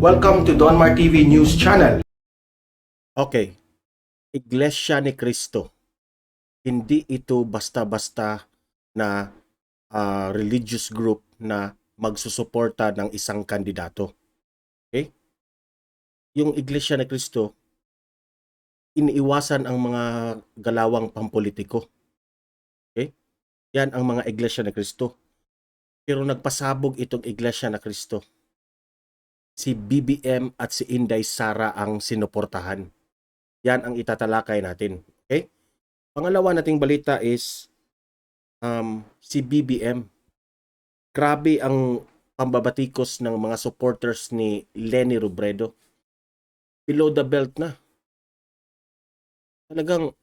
Welcome to Donmar TV News Channel. Okay, Iglesia ni Cristo. Hindi ito basta-basta na religious group na magsusuporta ng isang kandidato. Okay? Yung Iglesia ni Cristo, iniiwasan ang mga galawang pampolitiko. Okay? Yan ang mga Iglesia ni Cristo. Pero nagpasabog itong Iglesia ni Cristo. Si BBM at si Inday Sara ang sinuportahan. Yan ang itatalakay natin. Okay? Pangalawa nating balita is si BBM. Grabe ang pambabatikos ng mga supporters ni Leni Robredo. Below the belt na. Talagang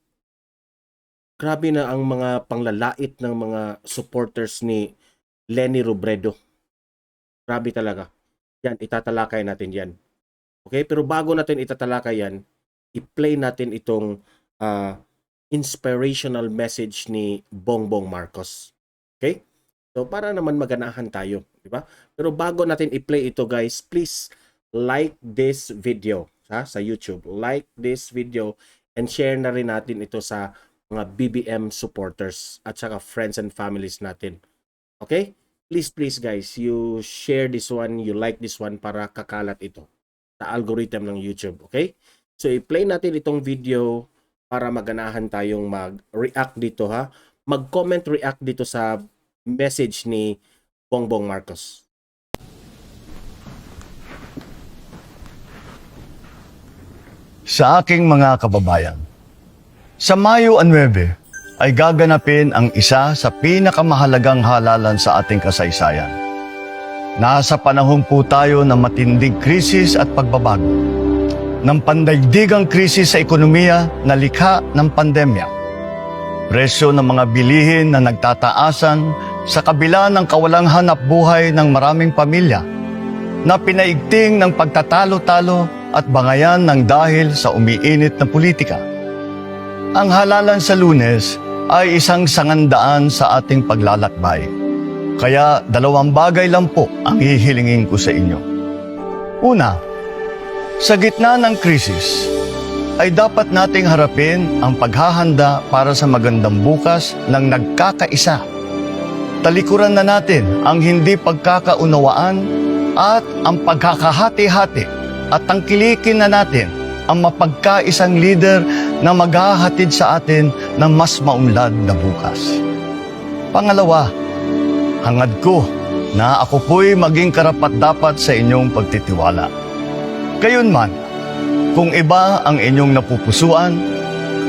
grabe na ang mga panglalait ng mga supporters ni Leni Robredo. Grabe talaga. Yan, itatalakay natin yan. Okay? Pero bago natin itatalakay yan, i-play natin itong inspirational message ni Bongbong Marcos. Okay? So, para naman maganahan tayo. Diba? Pero bago natin i-play ito, guys, please like this video sa YouTube. Like this video and share na rin natin ito sa mga BBM supporters at saka friends and families natin. Okay? Please guys, you share this one, you like this one para kakalat ito sa algorithm ng YouTube. Okay? So, i-play natin itong video para maganahan tayong mag-react dito ha. Mag-comment react dito sa message ni Bongbong Marcos. Sa aking mga kababayan, sa Mayo 9 ay gaganapin ang isa sa pinakamahalagang halalan sa ating kasaysayan. Nasa panahon po tayo ng matinding krisis at pagbabago, ng pandaigdigang krisis sa ekonomiya na likha ng pandemya. Presyo ng mga bilihin na nagtataasan sa kabila ng kawalang hanap buhay ng maraming pamilya na pinaigting ng pagtatalo-talo at bangayan ng dahil sa umiinit na politika. Ang halalan sa Lunes ay isang sangandaan sa ating paglalakbay. Kaya 2 bagay lang po ang hihilingin ko sa inyo. Una, sa gitna ng krisis, ay dapat nating harapin ang paghahanda para sa magandang bukas ng nagkakaisa. Talikuran na natin ang hindi pagkakaunawaan at ang pagkakahati-hati at tangkilikin na natin ang mapagkaisang leader na maghahatid sa atin ng mas maunlad na bukas. Pangalawa, hangad ko na ako po'y maging karapat-dapat sa inyong pagtitiwala. Gayunman, kung iba ang inyong napupusuan,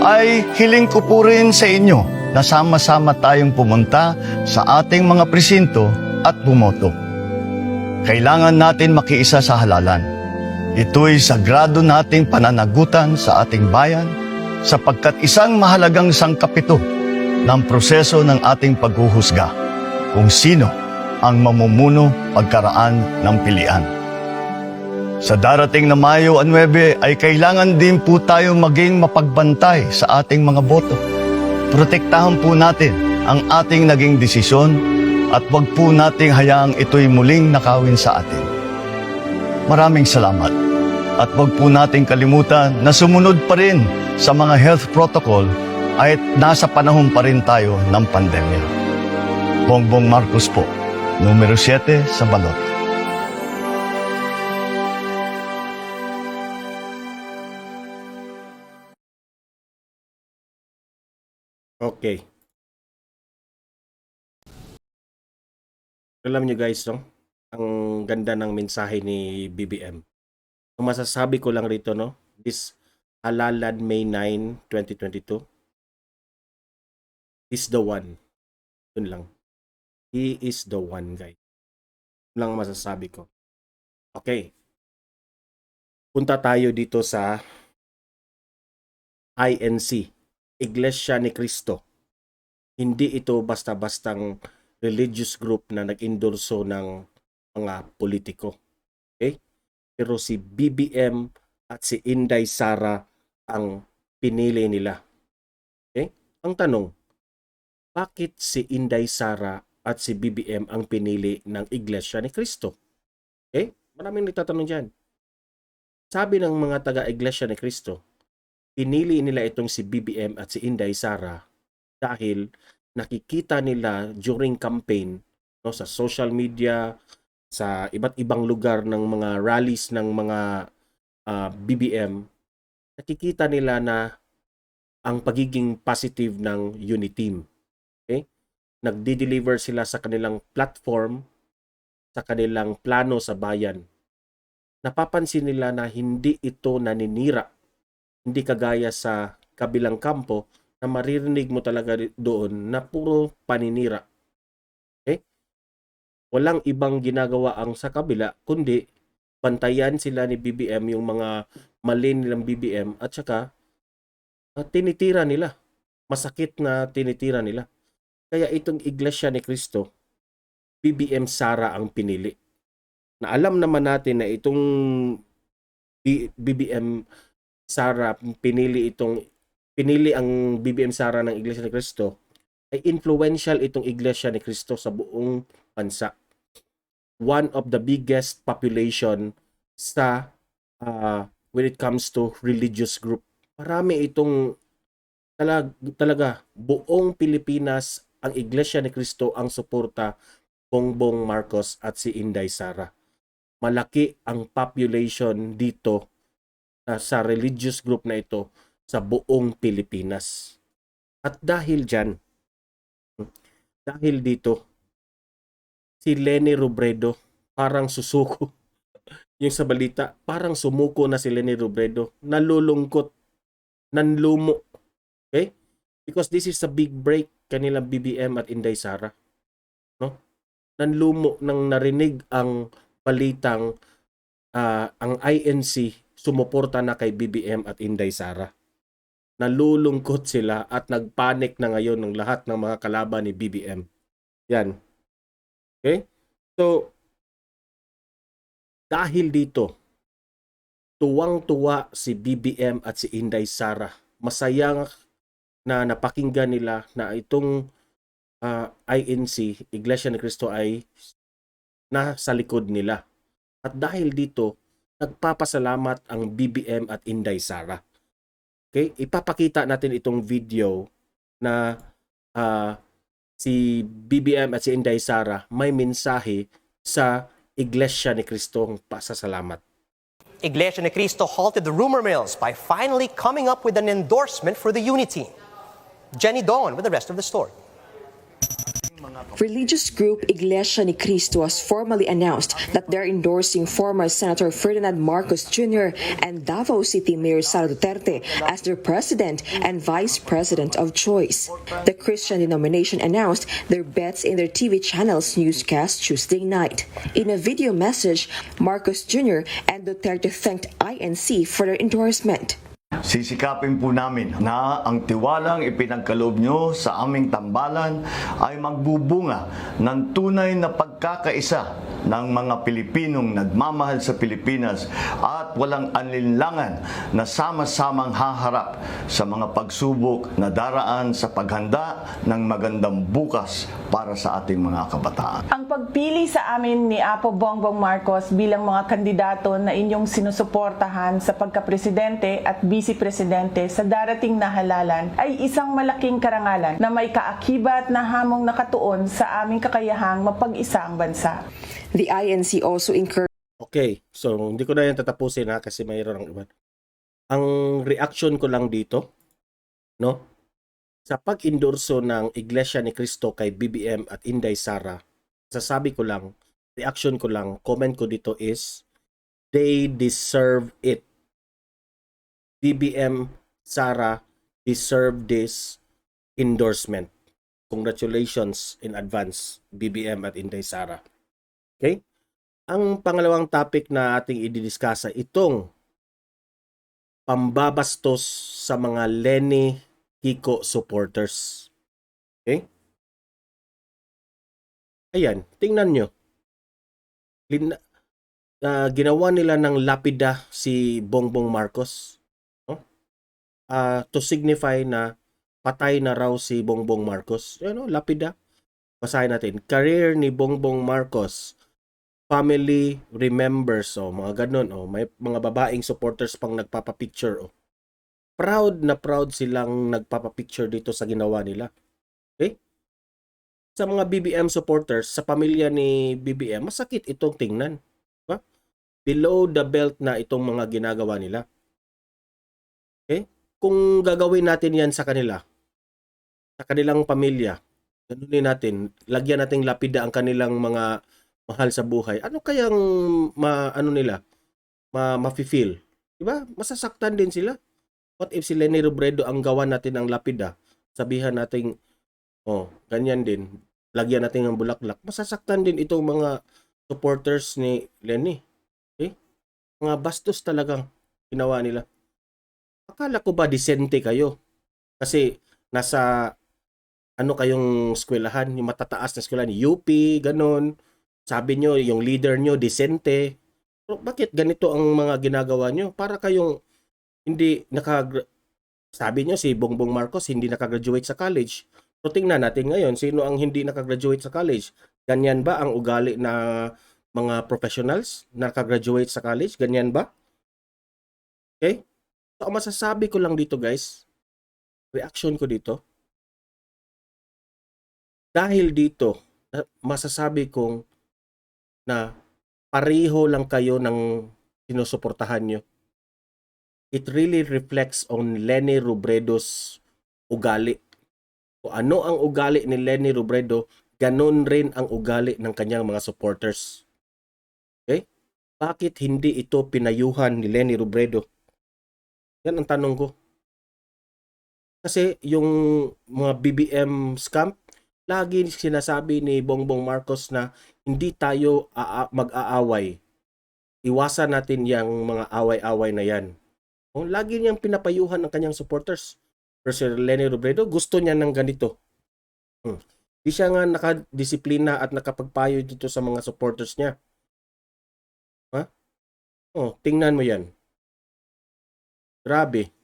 ay hiling ko po rin sa inyo na sama-sama tayong pumunta sa ating mga presinto at bumoto. Kailangan natin makiisa sa halalan. Ito'y sagrado nating pananagutan sa ating bayan sapagkat isang mahalagang sangkapito ng proseso ng ating paghuhusga kung sino ang mamumuno pagkaraan ng pilian. Sa darating na Mayo 9 ay kailangan din po tayo maging mapagbantay sa ating mga boto. Protektahan po natin ang ating naging desisyon at wag po nating hayaang ito'y muling nakawin sa atin. Maraming salamat. At wag po nating kalimutan na sumunod pa rin sa mga health protocol at nasa panahon pa rin tayo ng pandemya. Bongbong Marcos po, numero 7 sa balot. Okay. Alam nyo guys, no? Ang ganda ng mensahe ni BBM. Ang masasabi ko lang rito, no? This halalan May 9, 2022 is the one. Yun lang. He is the one, guys. Yun lang ang masasabi ko. Okay. Punta tayo dito sa INC, Iglesia ni Cristo. Hindi ito basta-bastang religious group na nag-endorso ng mga politiko. Okay? Pero si BBM at si Inday Sara ang pinili nila. Okay? Ang tanong, bakit si Inday Sara at si BBM ang pinili ng Iglesia ni Cristo? Okay? Maraming nagtatanong dyan. Sabi ng mga taga-Iglesia ni Cristo, pinili nila itong si BBM at si Inday Sara dahil nakikita nila during campaign, no, sa social media, sa iba't ibang lugar ng mga rallies ng mga BBM, nakikita nila na ang pagiging positive ng Uniteam. Okay? Nagdi-deliver sila sa kanilang platform, sa kanilang plano sa bayan. Napapansin nila na hindi ito naninira. Hindi kagaya sa kabilang kampo na maririnig mo talaga doon na puro paninira. Okay? Walang ibang ginagawa ang sa kabila, kundi bantayan sila ni BBM yung mga mali nilang BBM at saka tinitira nila. Masakit na tinitira nila. Kaya itong Iglesia ni Cristo, BBM Sara ang pinili. Na alam naman natin na itong BBM Sara pinili ang BBM Sara ng Iglesia ni Cristo ay influential itong Iglesia ni Cristo sa buong bansa. One of the biggest population sa when it comes to religious group. Marami itong talaga buong Pilipinas ang Iglesia ni Cristo ang suporta Bongbong Marcos at si Inday Sara. Malaki ang population dito sa religious group na ito sa buong Pilipinas. At dahil dito, si Leni Robredo parang susuko. Yung sa balita, parang sumuko na si Leni Robredo. Nalulungkot, nanlumo. Okay? Because this is a big break kanila BBM at Inday Sara. No? Nanlumo nang narinig ang balitang ang INC sumuporta na kay BBM at Inday Sara. Nalulungkot sila at nagpanik na ngayon ng lahat ng mga kalaban ni BBM. Yan. Okay? So, dahil dito, tuwang-tuwa si BBM at si Inday Sara. Masaya na napakinggan nila na itong INC, Iglesia ni Cristo, ay nasa likod nila. At dahil dito, nagpapasalamat ang BBM at Inday Sara. Okay? Ipapakita natin itong video na si BBM at si Inday Sara may mensahe sa Iglesia ni Cristo ng pasasalamat. Iglesia ni Cristo halted the rumor mills by finally coming up with an endorsement for the Unity. Jenny Don with the rest of the story. Religious group Iglesia ni Cristo has formally announced that they're endorsing former Senator Ferdinand Marcos Jr. and Davao City Mayor Sara Duterte as their president and vice president of choice. The Christian denomination announced their bets in their TV channel's newscast Tuesday night. In a video message, Marcos Jr. and Duterte thanked INC for their endorsement. Sisikapin po namin na ang tiwalang ipinagkaloob nyo sa aming tambalan ay magbubunga ng tunay na pagkakaisa ng mga Pilipinong nagmamahal sa Pilipinas at walang alinlangan na sama-samang haharap sa mga pagsubok na daraan sa paghanda ng magandang bukas para sa ating mga kabataan. Ang pagpili sa amin ni Apo Bongbong Marcos bilang mga kandidato na inyong sinusuportahan sa pagkapresidente at vice-presidente sa darating na halalan ay isang malaking karangalan na may kaakibat na hamong nakatuon sa aming kakayahang mapag-isa ang bansa. The INC also encouraged Okay, so hindi ko na yan tatapusin kasi mayroon ang iba. Ang reaction ko lang dito, no? Sa pag-endorso ng Iglesia ni Cristo kay BBM at Inday Sara, sasabi ko lang, reaction ko lang, comment ko dito is, they deserve it. BBM Sara deserve this endorsement. Congratulations in advance, BBM at Inday Sara. Okay? Ang pangalawang topic na ating i-discuss ay itong pambabastos sa mga Leni Kiko supporters. Okay? Ayan, tingnan nyo. Ginawa nila ng lapida si Bongbong Marcos, no? To signify na patay na raw si Bongbong Marcos. Lapida. Basahin natin. Career ni Bongbong Marcos family remembers, mga ganun, may mga babaeng supporters pang nagpapapicture, Proud na proud silang nagpapapicture dito sa ginawa nila. Okay? Sa mga BBM supporters, sa pamilya ni BBM, masakit itong tingnan. Diba? Below the belt na itong mga ginagawa nila. Okay? Kung gagawin natin yan sa kanila, sa kanilang pamilya, ganunin natin, lagyan nating lapida ang kanilang mga mahal sa buhay, ano kayang ma-feel? Diba? Masasaktan din sila. What if si Leni Robredo ang gawa natin ng lapida? Sabihan natin, ganyan din. Lagyan natin ng bulaklak. Masasaktan din itong mga supporters ni Leni. Okay? Mga bastos talagang ginawa nila. Akala ko ba disente kayo? Kasi nasa kayong eskwelahan, yung matataas na eskwelahan, UP, ganun. Sabi nyo, yung leader nyo, disente. Pero bakit ganito ang mga ginagawa nyo? Para kayong hindi sabi nyo si Bongbong Marcos hindi nakagraduate sa college. So tingnan natin ngayon, sino ang hindi nakagraduate sa college? Ganyan ba ang ugali na mga professionals na nakagraduate sa college? Ganyan ba? Okay? So ang masasabi ko lang dito guys, reaction ko dito, dahil dito, masasabi kong na pareho lang kayo ng sinusuportahan nyo. It really reflects on Leni Robredo's ugali. Kung ano ang ugali ni Leni Robredo, ganun rin ang ugali ng kanyang mga supporters. Okay? Bakit hindi ito pinayuhan ni Leni Robredo? Yan ang tanong ko. Kasi yung mga BBM scam, lagi sinasabi ni Bongbong Marcos na hindi tayo mag-aaway. Iwasan natin yung mga away-away na yan. Lagi niyang pinapayuhan ng kanyang supporters. Pero si Leni Robredo, gusto niya ng ganito. Di siya nga nakadisiplina at nakapagpayo dito sa mga supporters niya. Tingnan mo yan. Grabe.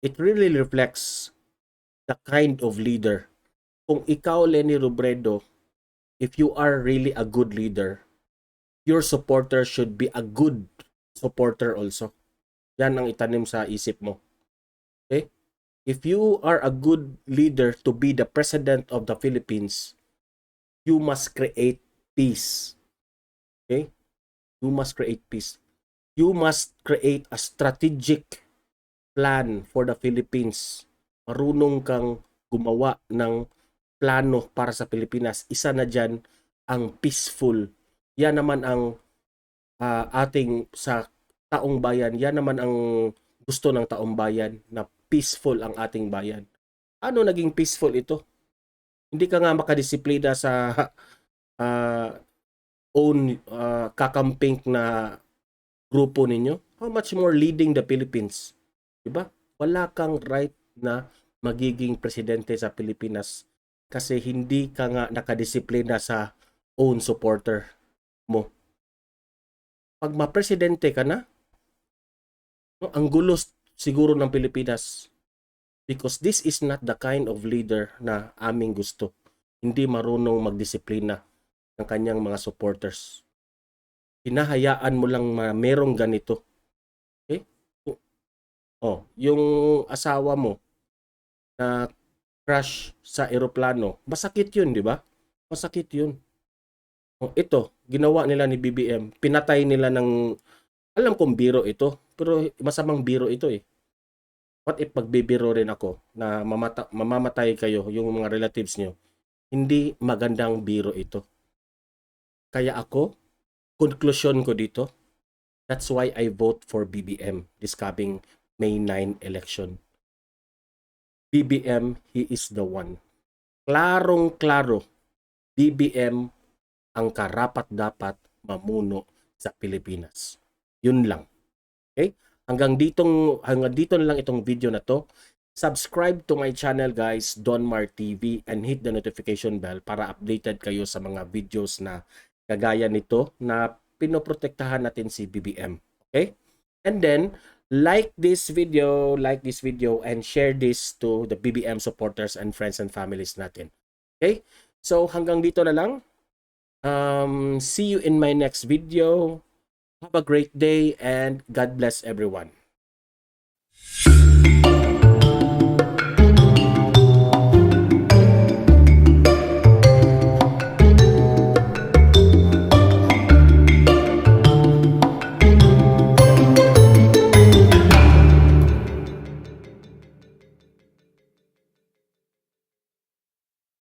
It really reflects the kind of leader. Kung ikaw, Leni Robredo, if you are really a good leader, your supporter should be a good supporter also. Yan ang itanim sa isip mo. Okay? If you are a good leader to be the president of the Philippines, you must create peace. Okay? You must create peace. You must create a strategic plan for the Philippines. Marunong kang gumawa ng plano para sa Pilipinas. Isa na dyan ang peaceful. Yan naman ang ating sa taong bayan. Yan naman ang gusto ng taong bayan, na peaceful ang ating bayan. Ano naging peaceful ito? Hindi ka nga makadisiplina sa own kakamping na grupo ninyo. How much more leading the Philippines? Diba? Wala kang right na magiging presidente sa Pilipinas kasi hindi ka nga nakadisiplina sa own supporter mo. Pag ma-presidente ka na, ang gulo siguro ng Pilipinas, because this is not the kind of leader na aming gusto. Hindi marunong magdisiplina ng kanyang mga supporters. Hinahayaan mo lang merong ganito. Okay? Yung asawa mo na crash sa eroplano, masakit yun, di ba? Masakit yun. Ito, ginawa nila ni BBM, pinatay nila ng, alam kong biro ito, pero masamang biro ito eh. What if magbibiro rin ako na mamamatay kayo, yung mga relatives nyo? Hindi magandang biro ito. Kaya ako, conclusion ko dito, that's why I vote for BBM this coming May 9 election. BBM, he is the one. Klarong-klaro, BBM ang karapat-dapat mamuno sa Pilipinas. Yun lang. Okay? Hanggang dito na lang itong video na to. Subscribe to my channel guys, Donmar TV, and hit the notification bell para updated kayo sa mga videos na kagaya nito na pinoprotektahan natin si BBM. Okay? And then, like this video, and share this to the BBM supporters and friends and families natin. Okay? So, hanggang dito na lang. See you in my next video. Have a great day and God bless everyone.